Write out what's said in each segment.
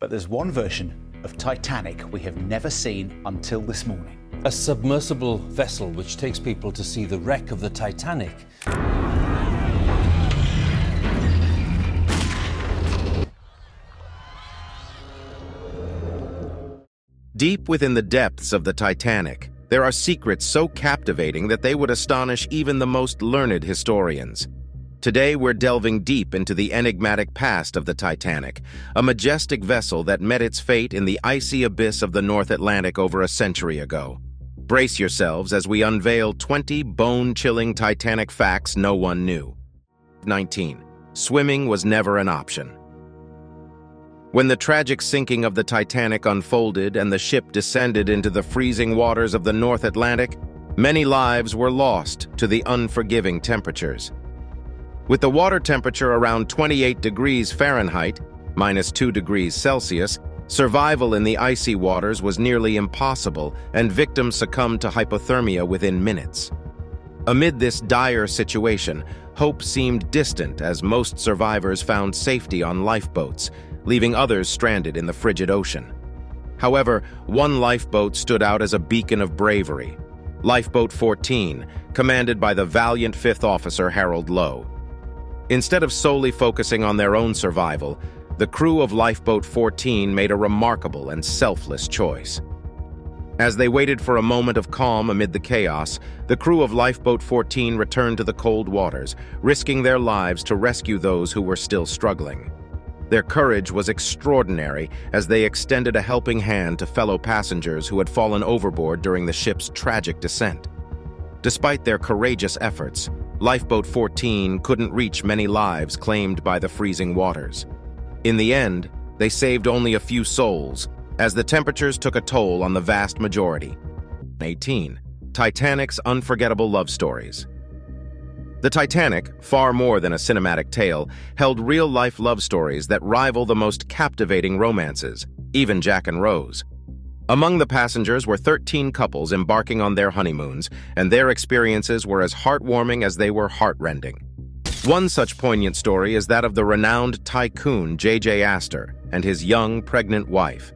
But there's one version of Titanic we have never seen until this morning. A submersible vessel which takes people to see the wreck of the Titanic. Deep within the depths of the Titanic, there are secrets so captivating that they would astonish even the most learned historians. Today, we're delving deep into the enigmatic past of the Titanic, a majestic vessel that met its fate in the icy abyss of the North Atlantic over a century ago. Brace yourselves as we unveil 20 bone-chilling Titanic facts no one knew. 19. Swimming was never an option. When the tragic sinking of the Titanic unfolded and the ship descended into the freezing waters of the North Atlantic, many lives were lost to the unforgiving temperatures. With the water temperature around 28 degrees Fahrenheit, -2 degrees Celsius, survival in the icy waters was nearly impossible, and victims succumbed to hypothermia within minutes. Amid this dire situation, hope seemed distant as most survivors found safety on lifeboats, leaving others stranded in the frigid ocean. However, one lifeboat stood out as a beacon of bravery. Lifeboat 14, commanded by the valiant 5th Officer Harold Lowe. Instead of solely focusing on their own survival, the crew of Lifeboat 14 made a remarkable and selfless choice. As they waited for a moment of calm amid the chaos, the crew of Lifeboat 14 returned to the cold waters, risking their lives to rescue those who were still struggling. Their courage was extraordinary as they extended a helping hand to fellow passengers who had fallen overboard during the ship's tragic descent. Despite their courageous efforts, Lifeboat 14 couldn't reach many lives claimed by the freezing waters. In the end, they saved only a few souls, as the temperatures took a toll on the vast majority. 18. Titanic's unforgettable love stories. The Titanic, far more than a cinematic tale, held real-life love stories that rival the most captivating romances, even Jack and Rose. Among the passengers were 13 couples embarking on their honeymoons, and their experiences were as heartwarming as they were heartrending. One such poignant story is that of the renowned tycoon J.J. Astor and his young, pregnant wife.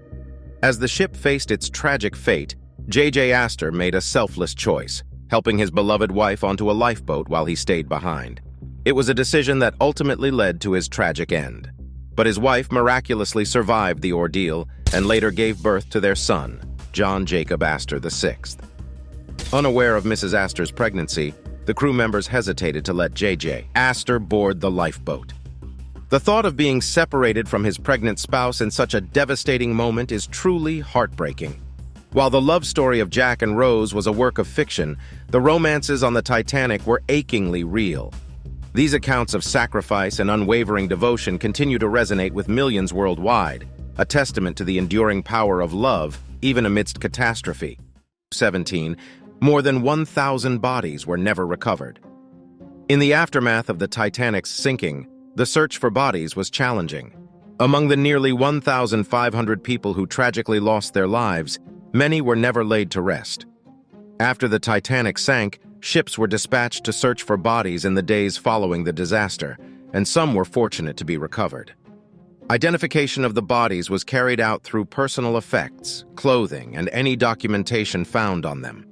As the ship faced its tragic fate, J.J. Astor made a selfless choice, helping his beloved wife onto a lifeboat while he stayed behind. It was a decision that ultimately led to his tragic end. But his wife miraculously survived the ordeal and later gave birth to their son, John Jacob Astor VI. Unaware of Mrs. Astor's pregnancy, the crew members hesitated to let J.J. Astor board the lifeboat. The thought of being separated from his pregnant spouse in such a devastating moment is truly heartbreaking. While the love story of Jack and Rose was a work of fiction, the romances on the Titanic were achingly real. These accounts of sacrifice and unwavering devotion continue to resonate with millions worldwide, a testament to the enduring power of love, even amidst catastrophe. 17. More than 1,000 bodies were never recovered. In the aftermath of the Titanic's sinking, the search for bodies was challenging. Among the nearly 1,500 people who tragically lost their lives, many were never laid to rest. After the Titanic sank, ships were dispatched to search for bodies in the days following the disaster, and some were fortunate to be recovered. Identification of the bodies was carried out through personal effects, clothing, and any documentation found on them.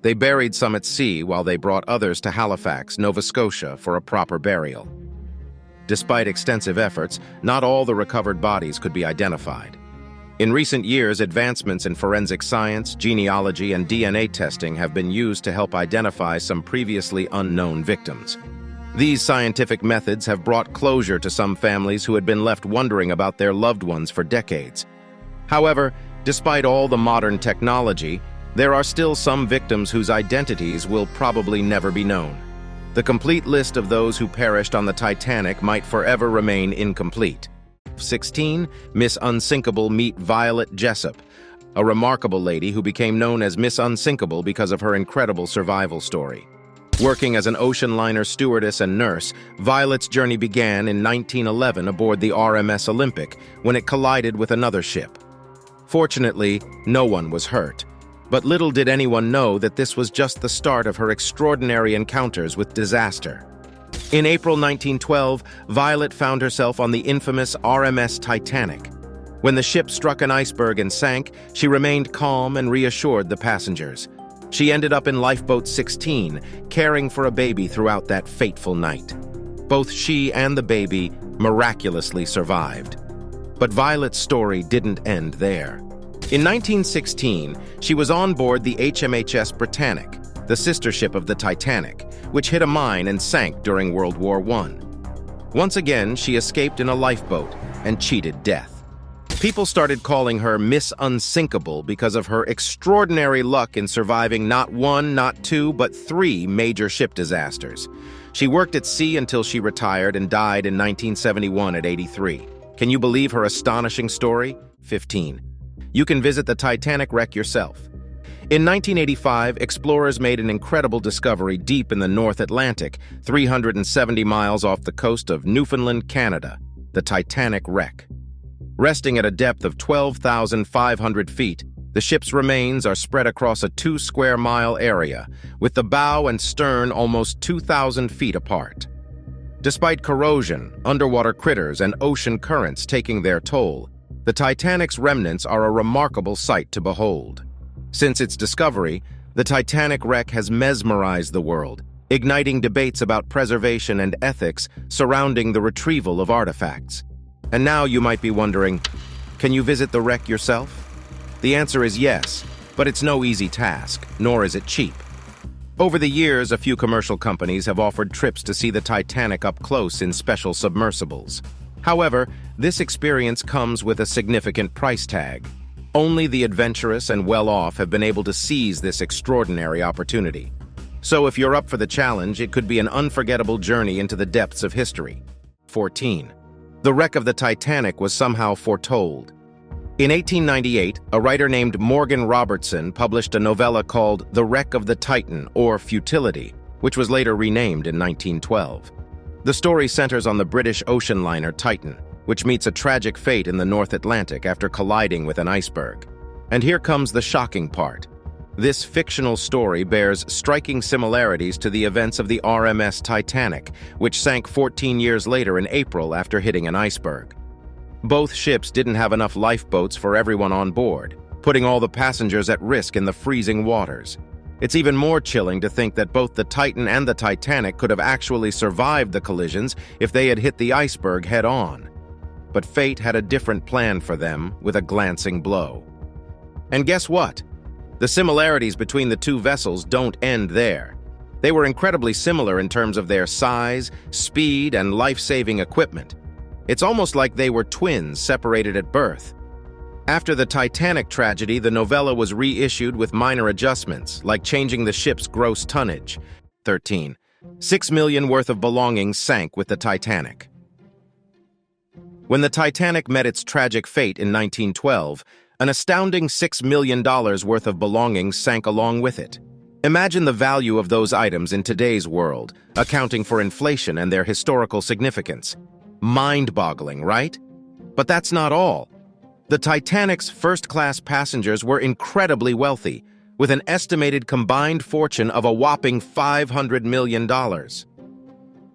They buried some at sea while they brought others to Halifax, Nova Scotia, for a proper burial. Despite extensive efforts, not all the recovered bodies could be identified. In recent years, advancements in forensic science, genealogy, and DNA testing have been used to help identify some previously unknown victims. These scientific methods have brought closure to some families who had been left wondering about their loved ones for decades. However, despite all the modern technology, there are still some victims whose identities will probably never be known. The complete list of those who perished on the Titanic might forever remain incomplete. 16. Miss Unsinkable meet Violet Jessup, a remarkable lady who became known as Miss Unsinkable because of her incredible survival story. Working as an ocean liner stewardess and nurse, Violet's journey began in 1911 aboard the RMS Olympic when it collided with another ship. Fortunately, no one was hurt, but little did anyone know that this was just the start of her extraordinary encounters with disaster. In April 1912, Violet found herself on the infamous RMS Titanic. When the ship struck an iceberg and sank, she remained calm and reassured the passengers. She ended up in Lifeboat 16, caring for a baby throughout that fateful night. Both she and the baby miraculously survived. But Violet's story didn't end there. In 1916, she was on board the HMHS Britannic, the sister ship of the Titanic, which hit a mine and sank during World War I. Once again, she escaped in a lifeboat and cheated death. People started calling her Miss Unsinkable because of her extraordinary luck in surviving not one, not two, but three major ship disasters. She worked at sea until she retired and died in 1971 at 83. Can you believe her astonishing story? 15. You can visit the Titanic wreck yourself. In 1985, explorers made an incredible discovery deep in the North Atlantic, 370 miles off the coast of Newfoundland, Canada, the Titanic wreck. Resting at a depth of 12,500 feet, the ship's remains are spread across a 2-square-mile area, with the bow and stern almost 2,000 feet apart. Despite corrosion, underwater critters, and ocean currents taking their toll, the Titanic's remnants are a remarkable sight to behold. Since its discovery, the Titanic wreck has mesmerized the world, igniting debates about preservation and ethics surrounding the retrieval of artifacts. And now you might be wondering, can you visit the wreck yourself? The answer is yes, but it's no easy task, nor is it cheap. Over the years, a few commercial companies have offered trips to see the Titanic up close in special submersibles. However, this experience comes with a significant price tag. Only the adventurous and well-off have been able to seize this extraordinary opportunity. So if you're up for the challenge, it could be an unforgettable journey into the depths of history. 14. The wreck of the Titanic was somehow foretold. In 1898, a writer named Morgan Robertson published a novella called The Wreck of the Titan, or Futility, which was later renamed in 1912. The story centers on the British ocean liner Titan, which meets a tragic fate in the North Atlantic after colliding with an iceberg. And here comes the shocking part. This fictional story bears striking similarities to the events of the RMS Titanic, which sank 14 years later in April after hitting an iceberg. Both ships didn't have enough lifeboats for everyone on board, putting all the passengers at risk in the freezing waters. It's even more chilling to think that both the Titan and the Titanic could have actually survived the collisions if they had hit the iceberg head-on. But fate had a different plan for them with a glancing blow. And guess what? The similarities between the two vessels don't end there. They were incredibly similar in terms of their size, speed, and life-saving equipment. It's almost like they were twins separated at birth. After the Titanic tragedy, the novella was reissued with minor adjustments, like changing the ship's gross tonnage. 13. 6 million worth of belongings sank with the Titanic. When the Titanic met its tragic fate in 1912, an astounding $6 million worth of belongings sank along with it. Imagine the value of those items in today's world, accounting for inflation and their historical significance. Mind-boggling, right? But that's not all. The Titanic's first-class passengers were incredibly wealthy, with an estimated combined fortune of a whopping $500 million.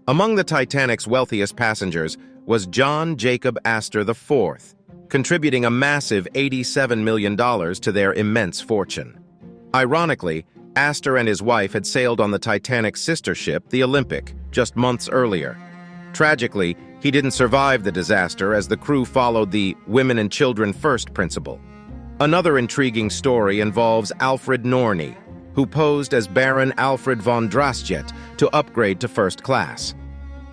Among the Titanic's wealthiest passengers was John Jacob Astor IV, contributing a massive $87 million to their immense fortune. Ironically, Astor and his wife had sailed on the Titanic's sister ship, the Olympic, just months earlier. Tragically, he didn't survive the disaster as the crew followed the women and children first principle. Another intriguing story involves Alfred Norney, who posed as Baron Alfred von Drassjet to upgrade to first class.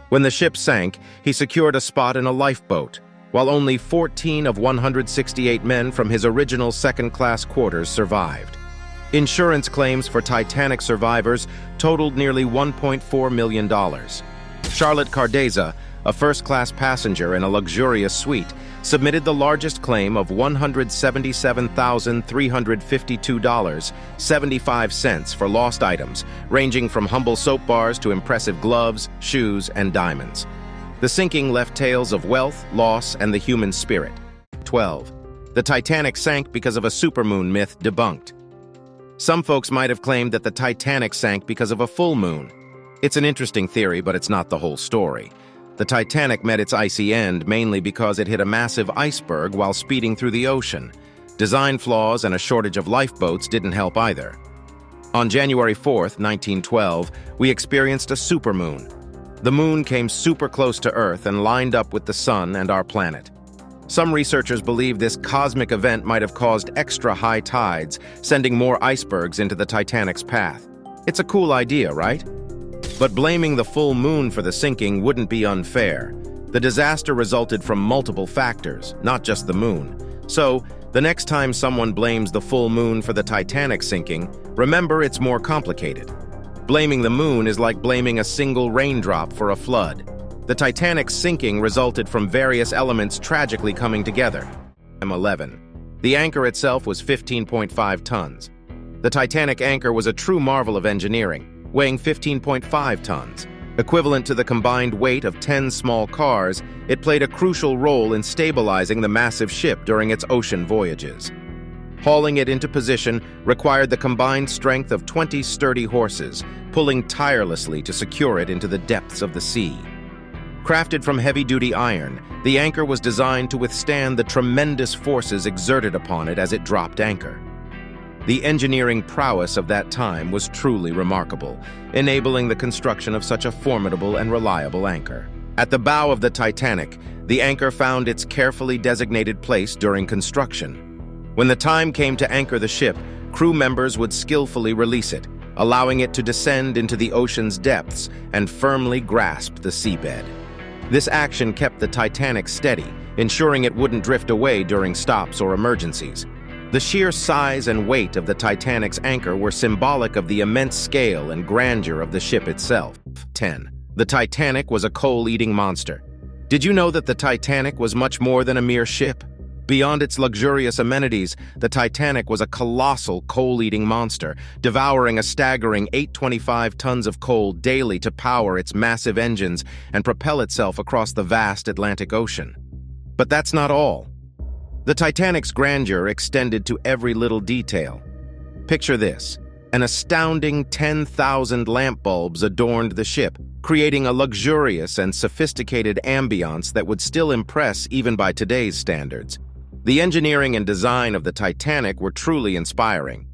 When the ship sank, he secured a spot in a lifeboat, while only 14 of 168 men from his original second-class quarters survived. Insurance claims for Titanic survivors totaled nearly $1.4 million. Charlotte Cardeza, a first-class passenger in a luxurious suite, submitted the largest claim of $177,352.75 for lost items, ranging from humble soap bars to impressive gloves, shoes, and diamonds. The sinking left tales of wealth, loss, and the human spirit. 12. The Titanic sank because of a supermoon myth debunked. Some folks might have claimed that the Titanic sank because of a full moon. It's an interesting theory, but it's not the whole story. The Titanic met its icy end mainly because it hit a massive iceberg while speeding through the ocean. Design flaws and a shortage of lifeboats didn't help either. On January 4th, 1912, we experienced a supermoon. The moon came super close to Earth and lined up with the sun and our planet. Some researchers believe this cosmic event might have caused extra high tides, sending more icebergs into the Titanic's path. It's a cool idea, right? But blaming the full moon for the sinking wouldn't be unfair. The disaster resulted from multiple factors, not just the moon. So, the next time someone blames the full moon for the Titanic sinking, remember it's more complicated. Blaming the moon is like blaming a single raindrop for a flood. The Titanic's sinking resulted from various elements tragically coming together. M11. The anchor itself was 15.5 tons. The Titanic anchor was a true marvel of engineering, weighing 15.5 tons. Equivalent to the combined weight of 10 small cars, it played a crucial role in stabilizing the massive ship during its ocean voyages. Hauling it into position required the combined strength of 20 sturdy horses, pulling tirelessly to secure it into the depths of the sea. Crafted from heavy-duty iron, the anchor was designed to withstand the tremendous forces exerted upon it as it dropped anchor. The engineering prowess of that time was truly remarkable, enabling the construction of such a formidable and reliable anchor. At the bow of the Titanic, the anchor found its carefully designated place during construction. When the time came to anchor the ship, crew members would skillfully release it, allowing it to descend into the ocean's depths and firmly grasp the seabed. This action kept the Titanic steady, ensuring it wouldn't drift away during stops or emergencies. The sheer size and weight of the Titanic's anchor were symbolic of the immense scale and grandeur of the ship itself. 10. The Titanic was a coal-eating monster. Did you know that the Titanic was much more than a mere ship? Beyond its luxurious amenities, the Titanic was a colossal coal-eating monster, devouring a staggering 825 tons of coal daily to power its massive engines and propel itself across the vast Atlantic Ocean. But that's not all. The Titanic's grandeur extended to every little detail. Picture this. An astounding 10,000 lamp bulbs adorned the ship, creating a luxurious and sophisticated ambiance that would still impress even by today's standards. The engineering and design of the Titanic were truly inspiring.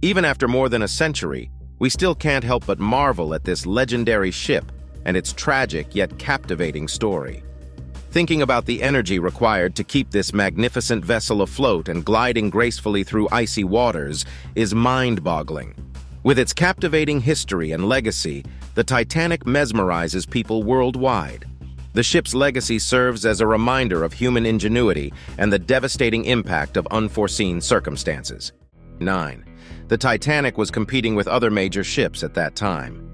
Even after more than a century, we still can't help but marvel at this legendary ship and its tragic yet captivating story. Thinking about the energy required to keep this magnificent vessel afloat and gliding gracefully through icy waters is mind-boggling. With its captivating history and legacy, the Titanic mesmerizes people worldwide. The ship's legacy serves as a reminder of human ingenuity and the devastating impact of unforeseen circumstances. 9. The Titanic was competing with other major ships at that time.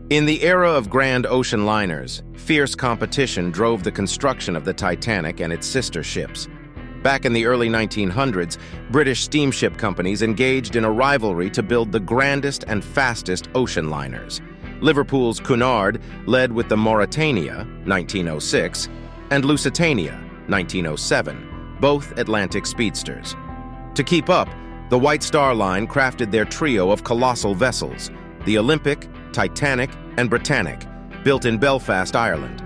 In the era of grand ocean liners, fierce competition drove the construction of the Titanic and its sister ships. Back in the early 1900s, British steamship companies engaged in a rivalry to build the grandest and fastest ocean liners. Liverpool's Cunard led with the Mauretania, 1906, and Lusitania, 1907, both Atlantic speedsters. To keep up, the White Star Line crafted their trio of colossal vessels, the Olympic, Titanic, and Britannic, built in Belfast, Ireland.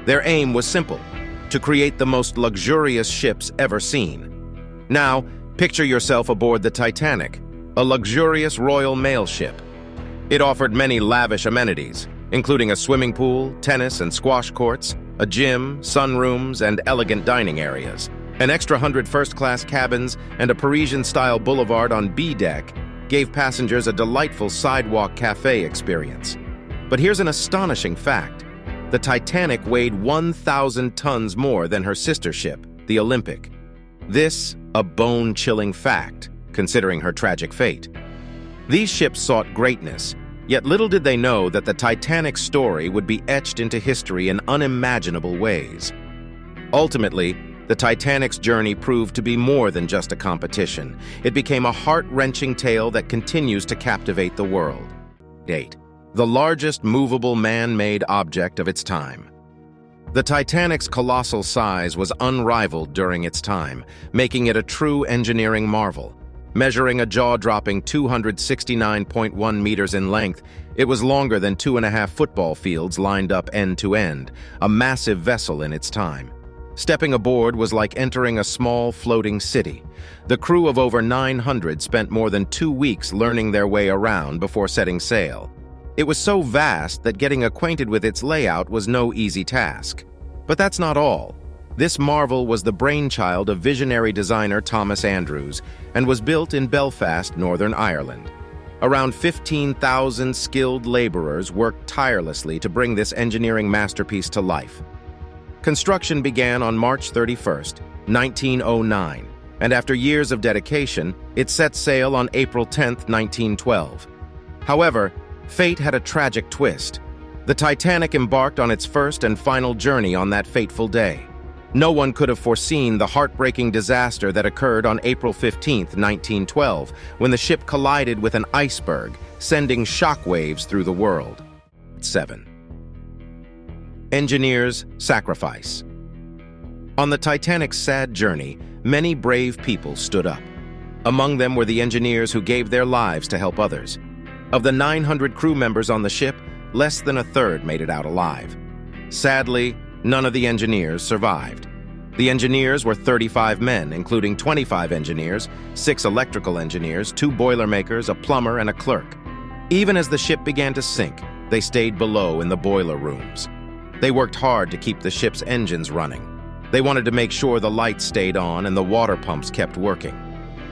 Their aim was simple: to create the most luxurious ships ever seen. Now, picture yourself aboard the Titanic, a luxurious Royal Mail ship. It offered many lavish amenities, including a swimming pool, tennis and squash courts, a gym, sunrooms, and elegant dining areas. An extra 100 first-class cabins and a Parisian-style boulevard on B deck gave passengers a delightful sidewalk cafe experience. But here's an astonishing fact. The Titanic weighed 1,000 tons more than her sister ship, the Olympic. This, a bone-chilling fact, considering her tragic fate. These ships sought greatness, yet little did they know that the Titanic's story would be etched into history in unimaginable ways. Ultimately, the Titanic's journey proved to be more than just a competition. It became a heart-wrenching tale that continues to captivate the world. 8. The largest movable man-made object of its time. The Titanic's colossal size was unrivaled during its time, making it a true engineering marvel. Measuring a jaw-dropping 269.1 meters in length, it was longer than 2.5 football fields lined up end to end, a massive vessel in its time. Stepping aboard was like entering a small, floating city. The crew of over 900 spent more than 2 weeks learning their way around before setting sail. It was so vast that getting acquainted with its layout was no easy task. But that's not all. This marvel was the brainchild of visionary designer Thomas Andrews and was built in Belfast, Northern Ireland. Around 15,000 skilled laborers worked tirelessly to bring this engineering masterpiece to life. Construction began on March 31st, 1909, and after years of dedication, it set sail on April 10, 1912. However, fate had a tragic twist. The Titanic embarked on its first and final journey on that fateful day. No one could have foreseen the heartbreaking disaster that occurred on April 15, 1912, when the ship collided with an iceberg, sending shockwaves through the world. 7. Engineers' sacrifice. On the Titanic's sad journey, many brave people stood up. Among them were the engineers who gave their lives to help others. Of the 900 crew members on the ship, less than a third made it out alive. Sadly, none of the engineers survived. The engineers were 35 men, including 25 engineers, 6 electrical engineers, 2 boilermakers, a plumber, and a clerk. Even as the ship began to sink, they stayed below in the boiler rooms. They worked hard to keep the ship's engines running. They wanted to make sure the lights stayed on and the water pumps kept working.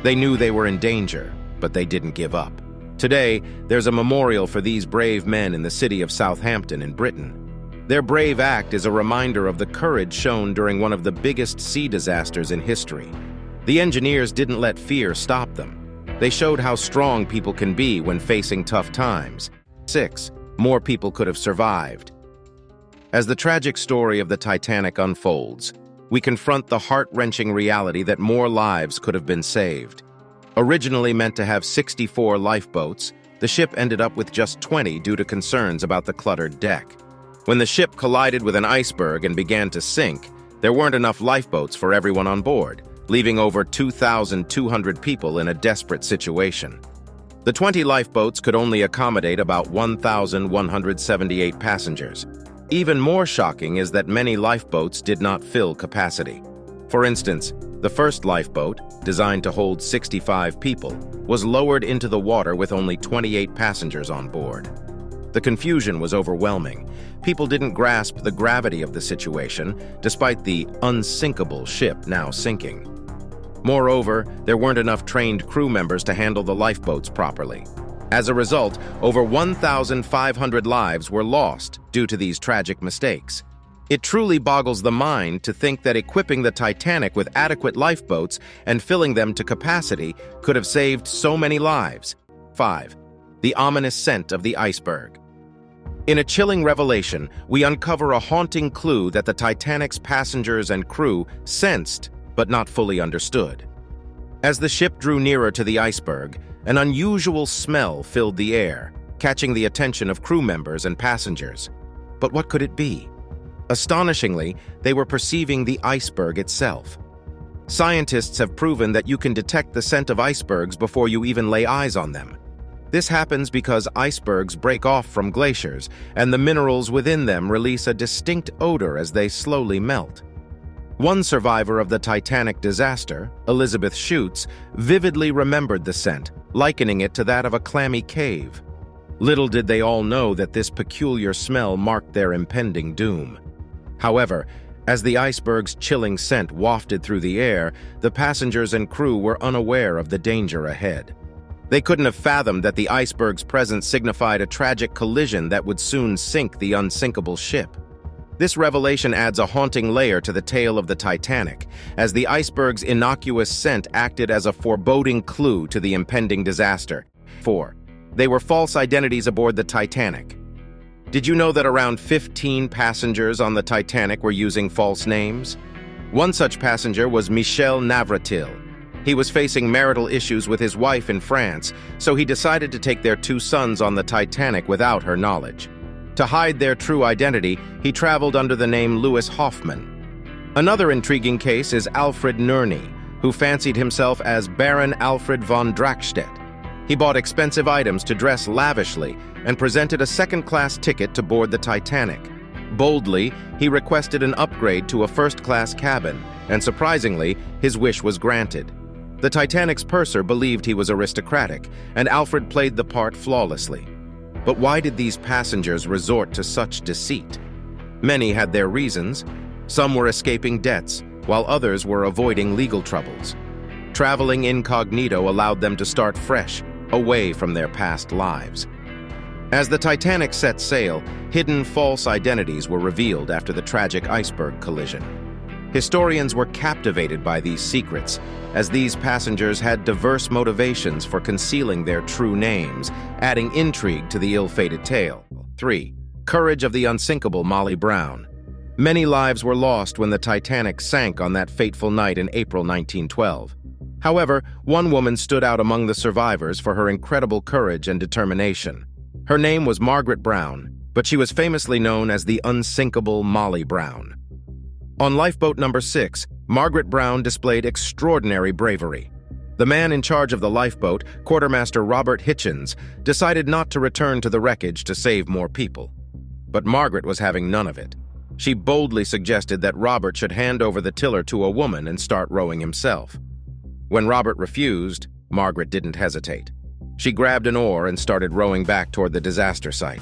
They knew they were in danger, but they didn't give up. Today, there's a memorial for these brave men in the city of Southampton in Britain. Their brave act is a reminder of the courage shown during one of the biggest sea disasters in history. The engineers didn't let fear stop them. They showed how strong people can be when facing tough times. 6. More people could have survived. As the tragic story of the Titanic unfolds, we confront the heart-wrenching reality that more lives could have been saved. Originally meant to have 64 lifeboats, the ship ended up with just 20 due to concerns about the cluttered deck. When the ship collided with an iceberg and began to sink, there weren't enough lifeboats for everyone on board, leaving over 2,200 people in a desperate situation. The 20 lifeboats could only accommodate about 1,178 passengers. Even more shocking is that many lifeboats did not fill capacity. For instance, the first lifeboat, designed to hold 65 people, was lowered into the water with only 28 passengers on board. The confusion was overwhelming. People didn't grasp the gravity of the situation, despite the unsinkable ship now sinking. Moreover, there weren't enough trained crew members to handle the lifeboats properly. As a result, over 1,500 lives were lost due to these tragic mistakes. It truly boggles the mind to think that equipping the Titanic with adequate lifeboats and filling them to capacity could have saved so many lives. 5. The ominous scent of the iceberg. In a chilling revelation, we uncover a haunting clue that the Titanic's passengers and crew sensed but not fully understood. As the ship drew nearer to the iceberg, an unusual smell filled the air, catching the attention of crew members and passengers. But what could it be? Astonishingly, they were perceiving the iceberg itself. Scientists have proven that you can detect the scent of icebergs before you even lay eyes on them. This happens because icebergs break off from glaciers, and the minerals within them release a distinct odor as they slowly melt. One survivor of the Titanic disaster, Elizabeth Schutz, vividly remembered the scent, likening it to that of a clammy cave. Little did they all know that this peculiar smell marked their impending doom. However, as the iceberg's chilling scent wafted through the air, the passengers and crew were unaware of the danger ahead. They couldn't have fathomed that the iceberg's presence signified a tragic collision that would soon sink the unsinkable ship. This revelation adds a haunting layer to the tale of the Titanic, as the iceberg's innocuous scent acted as a foreboding clue to the impending disaster. 4. They were false identities aboard the Titanic. Did you know that around 15 passengers on the Titanic were using false names? One such passenger was Michel Navratil. He was facing marital issues with his wife in France, so he decided to take their 2 sons on the Titanic without her knowledge. To hide their true identity, he traveled under the name Louis Hoffman. Another intriguing case is Alfred Nerney, who fancied himself as Baron Alfred von Draxstedt. He bought expensive items to dress lavishly and presented a second-class ticket to board the Titanic. Boldly, he requested an upgrade to a first-class cabin, and surprisingly, his wish was granted. The Titanic's purser believed he was aristocratic, and Alfred played the part flawlessly. But why did these passengers resort to such deceit? Many had their reasons. Some were escaping debts, while others were avoiding legal troubles. Traveling incognito allowed them to start fresh, away from their past lives. As the Titanic set sail, hidden false identities were revealed after the tragic iceberg collision. Historians were captivated by these secrets, as these passengers had diverse motivations for concealing their true names, adding intrigue to the ill-fated tale. 3. Courage of the unsinkable Molly Brown. Many lives were lost when the Titanic sank on that fateful night in April 1912. However, one woman stood out among the survivors for her incredible courage and determination. Her name was Margaret Brown, but she was famously known as the unsinkable Molly Brown. On lifeboat number 6, Margaret Brown displayed extraordinary bravery. The man in charge of the lifeboat, Quartermaster Robert Hitchens, decided not to return to the wreckage to save more people. But Margaret was having none of it. She boldly suggested that Robert should hand over the tiller to a woman and start rowing himself. When Robert refused, Margaret didn't hesitate. She grabbed an oar and started rowing back toward the disaster site.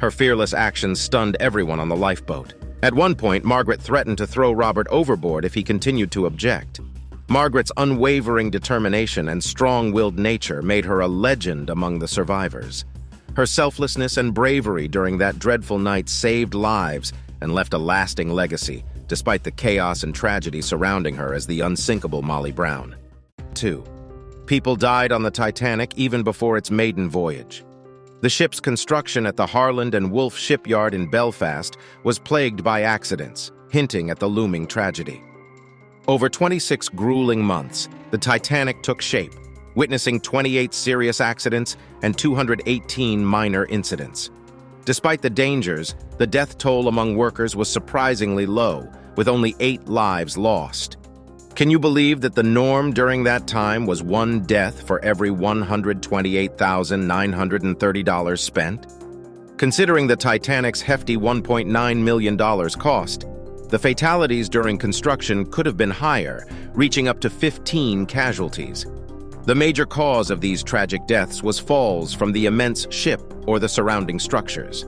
Her fearless actions stunned everyone on the lifeboat. At one point, Margaret threatened to throw Robert overboard if he continued to object. Margaret's unwavering determination and strong-willed nature made her a legend among the survivors. Her selflessness and bravery during that dreadful night saved lives and left a lasting legacy, despite the chaos and tragedy surrounding her as the unsinkable Molly Brown. 2. People died on the Titanic even before its maiden voyage. The ship's construction at the Harland and Wolff shipyard in Belfast was plagued by accidents, hinting at the looming tragedy. Over 26 grueling months, the Titanic took shape, witnessing 28 serious accidents and 218 minor incidents. Despite the dangers, the death toll among workers was surprisingly low, with only 8 lives lost. Can you believe that the norm during that time was 1 death for every $128,930 spent? Considering the Titanic's hefty $1.9 million cost, the fatalities during construction could have been higher, reaching up to 15 casualties. The major cause of these tragic deaths was falls from the immense ship or the surrounding structures.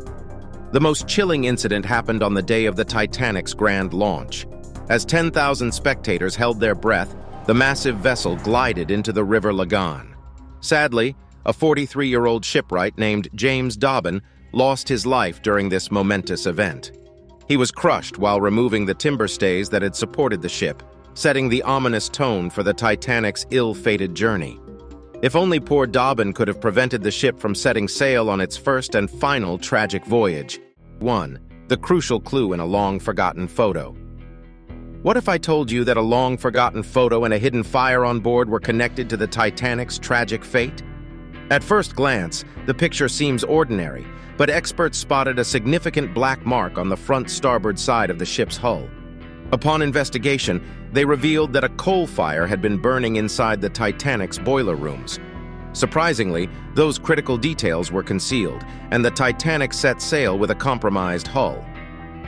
The most chilling incident happened on the day of the Titanic's grand launch. As 10,000 spectators held their breath, the massive vessel glided into the River Lagan. Sadly, a 43-year-old shipwright named James Dobbin lost his life during this momentous event. He was crushed while removing the timber stays that had supported the ship, setting the ominous tone for the Titanic's ill-fated journey. If only poor Dobbin could have prevented the ship from setting sail on its first and final tragic voyage. 1. The crucial clue in a long-forgotten photo. What if I told you that a long-forgotten photo and a hidden fire on board were connected to the Titanic's tragic fate? At first glance, the picture seems ordinary, but experts spotted a significant black mark on the front starboard side of the ship's hull. Upon investigation, they revealed that a coal fire had been burning inside the Titanic's boiler rooms. Surprisingly, those critical details were concealed, and the Titanic set sail with a compromised hull.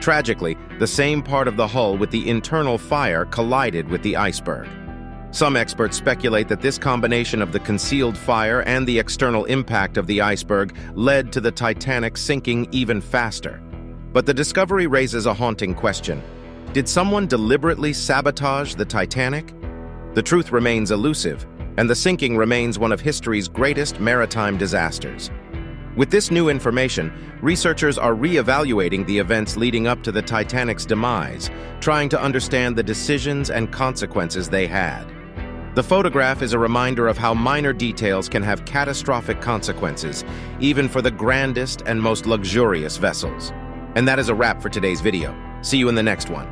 Tragically, the same part of the hull with the internal fire collided with the iceberg. Some experts speculate that this combination of the concealed fire and the external impact of the iceberg led to the Titanic sinking even faster. But the discovery raises a haunting question. Did someone deliberately sabotage the Titanic? The truth remains elusive, and the sinking remains one of history's greatest maritime disasters. With this new information, researchers are re-evaluating the events leading up to the Titanic's demise, trying to understand the decisions and consequences they had. The photograph is a reminder of how minor details can have catastrophic consequences, even for the grandest and most luxurious vessels. And that is a wrap for today's video. See you in the next one.